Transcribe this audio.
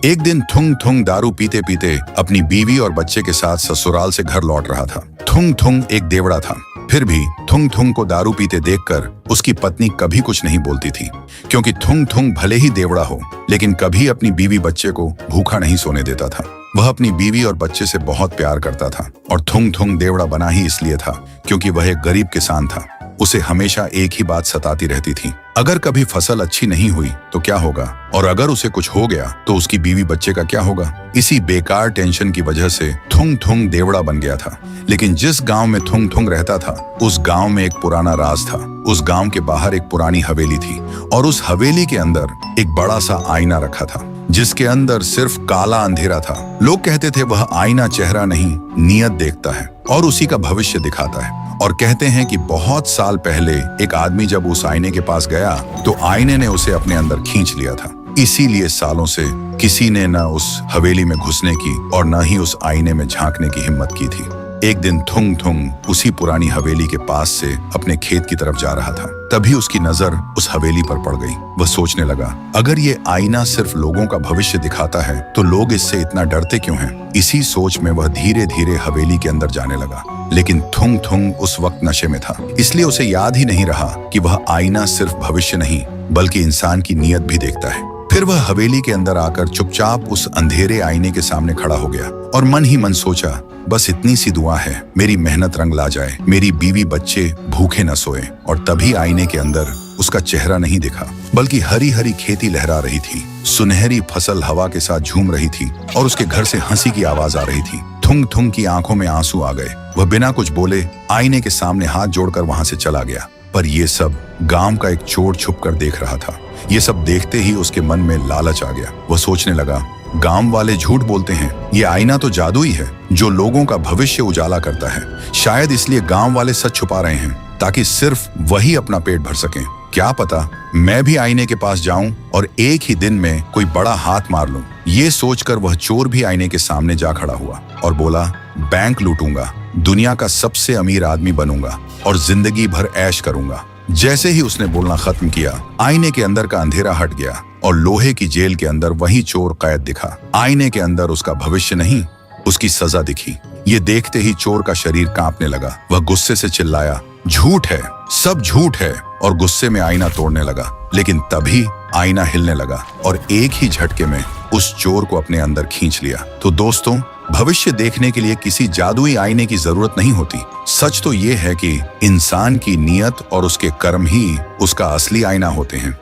एक दिन थुंग थुंग दारू पीते पीते अपनी बीवी और बच्चे के साथ ससुराल से घर लौट रहा था। थुंग थुंग एक देवड़ा था, फिर भी थुंग थुंग को दारू पीते देखकर उसकी पत्नी कभी कुछ नहीं बोलती थी, क्योंकि थुंग थुंग भले ही देवड़ा हो लेकिन कभी अपनी बीवी बच्चे को भूखा नहीं सोने देता था। वह अपनी बीवी और बच्चे से बहुत प्यार करता था और थुंग थुंग देवड़ा बना ही इसलिए था क्योंकि वह एक गरीब किसान था। उसे हमेशा एक ही बात सताती रहती थी, अगर कभी फसल अच्छी नहीं हुई तो क्या होगा, और अगर उसे कुछ हो गया तो उसकी बीवी बच्चे का क्या होगा। इसी बेकार टेंशन की वजह से थुंग थुंग देवड़ा बन गया था। लेकिन जिस गांव में थुंग थुंग रहता था उस गांव में एक पुराना राज था। उस गांव के बाहर एक पुरानी हवेली थी और उस हवेली के अंदर एक बड़ा सा आईना रखा था जिसके अंदर सिर्फ काला अंधेरा था। लोग कहते थे वह आईना चेहरा नहीं नियत देखता है और उसी का भविष्य दिखाता है। और कहते हैं कि बहुत साल पहले एक आदमी जब उस आईने के पास गया तो आईने ने उसे अपने अंदर खींच लिया था। इसीलिए सालों से किसी ने न उस हवेली में घुसने की और न ही उस आईने में झांकने की हिम्मत की थी। एक दिन थुंग थुंग उसी पुरानी हवेली के पास से अपने खेत की तरफ जा रहा था। तभी उसकी नजर उस हवेली पर पड़ गई। वह सोचने लगा, अगर ये आईना सिर्फ लोगों का भविष्य दिखाता है तो लोग इससे इतना डरते क्यों हैं? इसी सोच में वह धीरे धीरे हवेली के अंदर जाने लगा। लेकिन थुंग थुंग उस वक्त नशे में था, इसलिए उसे याद ही नहीं रहा कि वह आईना सिर्फ भविष्य नहीं बल्कि इंसान की नीयत भी देखता है। फिर वह हवेली के अंदर आकर चुपचाप उस अंधेरे आईने के सामने खड़ा हो गया और मन ही मन सोचा, बस इतनी सी दुआ है, मेरी मेहनत रंग ला जाए, मेरी बीवी बच्चे भूखे न सोए। और तभी आईने के अंदर उसका चेहरा नहीं दिखा बल्कि हरी हरी खेती लहरा रही थी, सुनहरी फसल हवा के साथ झूम रही थी और उसके घर से हंसी की आवाज आ रही थी। थुंग थुंग की आंखों में आंसू आ गए। वह बिना कुछ बोले आईने के सामने हाथ जोड़कर वहां से चला गया। पर ये सब गांव का एक चोर छुप कर देख रहा था। ये सब देखते ही उसके मन में लालच आ गया। वह सोचने लगा, गांव वाले झूठ बोलते हैं, ये आईना तो जादुई है जो लोगों का भविष्य उजाला करता है। शायद इसलिए गांव वाले सच छुपा रहे हैं ताकि सिर्फ वही अपना पेट भर सकें। क्या पता मैं भी आईने के पास जाऊं और एक ही दिन में कोई बड़ा हाथ मार लूं। ये सोचकर वह चोर भी आईने के सामने जा खड़ा हुआ और बोला, बैंक लूटूंगा, दुनिया का सबसे अमीर आदमी बनूंगा और जिंदगी भर ऐश करूंगा। जैसे ही उसने बोलना खत्म किया, आईने के अंदर का अंधेरा हट गया और लोहे की जेल के अंदर वही चोर कैद दिखा। आईने के अंदर उसका भविष्य नहीं, उसकी सजा दिखी। ये देखते ही चोर का शरीर कांपने लगा। वह गुस्से से चिल्लाया, झूठ है, सब झूठ है, और गुस्से में आईना तोड़ने लगा। लेकिन तभी आईना हिलने लगा और एक ही झटके में उस चोर को अपने अंदर खींच लिया। तो दोस्तों, भविष्य देखने के लिए किसी जादुई आईने की जरूरत नहीं होती। सच तो ये है कि इंसान की नीयत और उसके कर्म ही उसका असली आईना होते हैं।